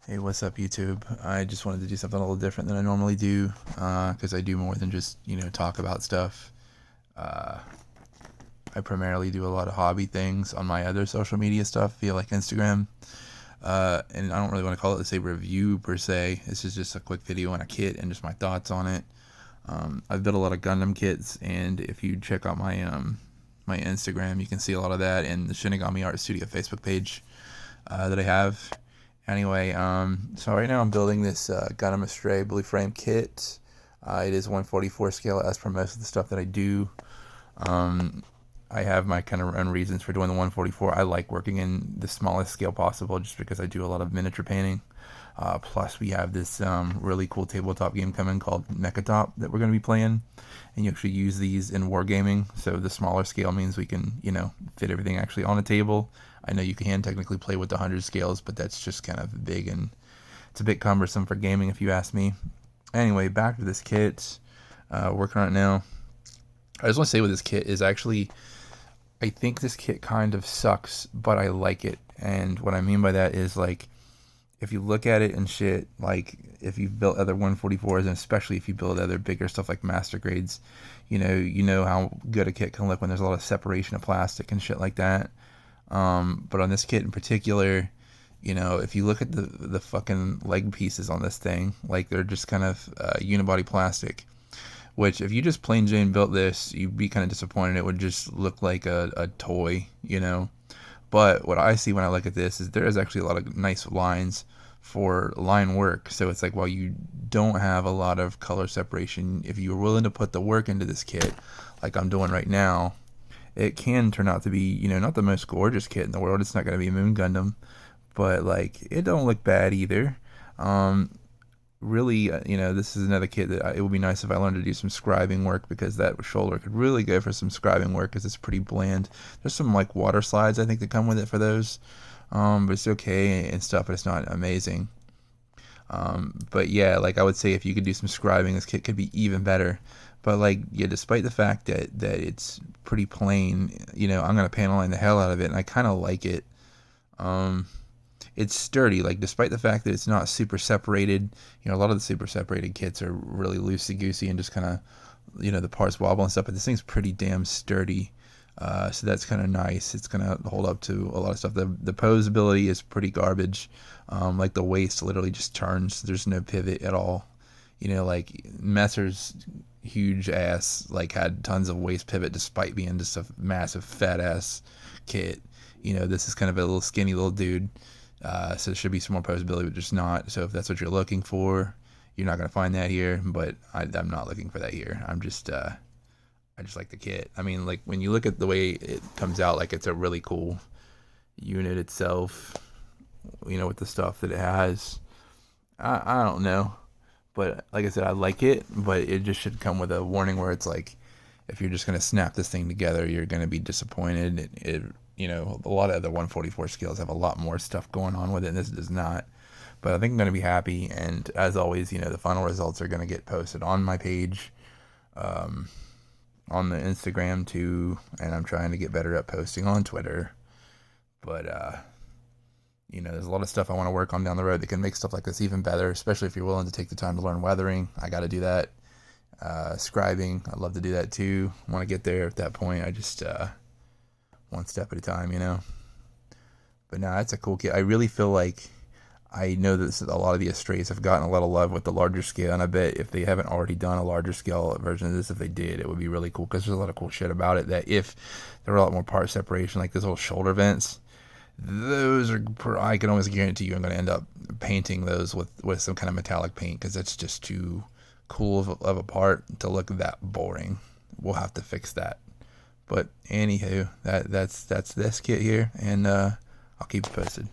Hey, what's up, YouTube? I just wanted to do something a little different than I normally do, because I do more than just, talk about stuff. Uh, I primarily do a lot of hobby things on my other social media stuff via like Instagram. And I don't really want to call it a review per se. This is just a quick video on a kit and just my thoughts on it. I've built a lot of Gundam kits, and if you check out my Instagram, you can see a lot of that in the Shinigami Art Studio Facebook page that I have. Anyway, so right now I'm building this Gundam Astray blue frame kit. It is 144 scale as per most of the stuff that I do. Um, I have my kind of own reasons for doing the 144. I like working in the smallest scale possible just because I do a lot of miniature painting. Plus, we have this really cool tabletop game coming called Mechatop that we're going to be playing. And you actually use these in wargaming. So the smaller scale means we can, fit everything actually on a table. I know you can technically play with the 100 scales, but that's just kind of big and it's a bit cumbersome for gaming if you ask me. Anyway, back to this kit. Working on it now. I just want to say with this kit is actually, I think this kit kind of sucks, but I like it. And what I mean by that is, like, if you look at it and shit, like, if you've built other 144s, and especially if you build other bigger stuff like master grades, you know how good a kit can look when there's a lot of separation of plastic and shit like that. But on this kit in particular, if you look at the fucking leg pieces on this thing, like, they're just kind of unibody plastic. Which, if you just plain Jane built this, you'd be kind of disappointed. It would just look like a toy, But what I see when I look at this is there is actually a lot of nice lines for line work. So it's like, while you don't have a lot of color separation, if you're willing to put the work into this kit, like I'm doing right now, it can turn out to be, not the most gorgeous kit in the world. It's not going to be Moon Gundam, but, like, it don't look bad either. Really, this is another kit that it would be nice if I learned to do some scribing work, because that shoulder could really go for some scribing work because it's pretty bland. There's some, like, water slides I think that come with it for those, but it's okay and stuff, but it's not amazing. But yeah, like, I would say if you could do some scribing, this kit could be even better. But, like, yeah, despite the fact that it's pretty plain, I'm gonna panel line the hell out of it, and I kind of like it. It's sturdy, like, despite the fact that it's not super separated. A lot of the super separated kits are really loosey goosey and just kind of, the parts wobble and stuff, but this thing's pretty damn sturdy. So that's kind of nice. It's gonna hold up to a lot of stuff. The posability is pretty garbage. Like, the waist literally just turns. There's no pivot at all. Like, Messer's huge ass, like, had tons of waist pivot despite being just a massive fat ass kit. This is kind of a little skinny little dude. So there should be some more posability, but just not. So if that's what you're looking for, you're not going to find that here, but I'm not looking for that here. I just like the kit. I mean, like, when you look at the way it comes out, like, it's a really cool unit itself, with the stuff that it has. I don't know. But like I said, I like it, but it just should come with a warning where it's like, if you're just going to snap this thing together, you're going to be disappointed. A lot of other 144 scales have a lot more stuff going on with it, and this does not. But I think I'm going to be happy, and as always, the final results are going to get posted on my page, on the Instagram too, and I'm trying to get better at posting on Twitter. But, there's a lot of stuff I want to work on down the road that can make stuff like this even better, especially if you're willing to take the time to learn weathering. I got to do that. Scribing, I'd love to do that too. I want to get there at that point. I just, one step at a time, But no, that's a cool kit. I really feel like, I know that a lot of the Astrays have gotten a lot of love with the larger scale, and I bet if they haven't already done a larger scale version of this, if they did, it would be really cool, because there's a lot of cool shit about it, that if there were a lot more part separation, like those little shoulder vents, those are, I can almost guarantee you I'm going to end up painting those with some kind of metallic paint, because it's just too cool of a part to look that boring. We'll have to fix that. But anywho, that's this kit here, and I'll keep you posted.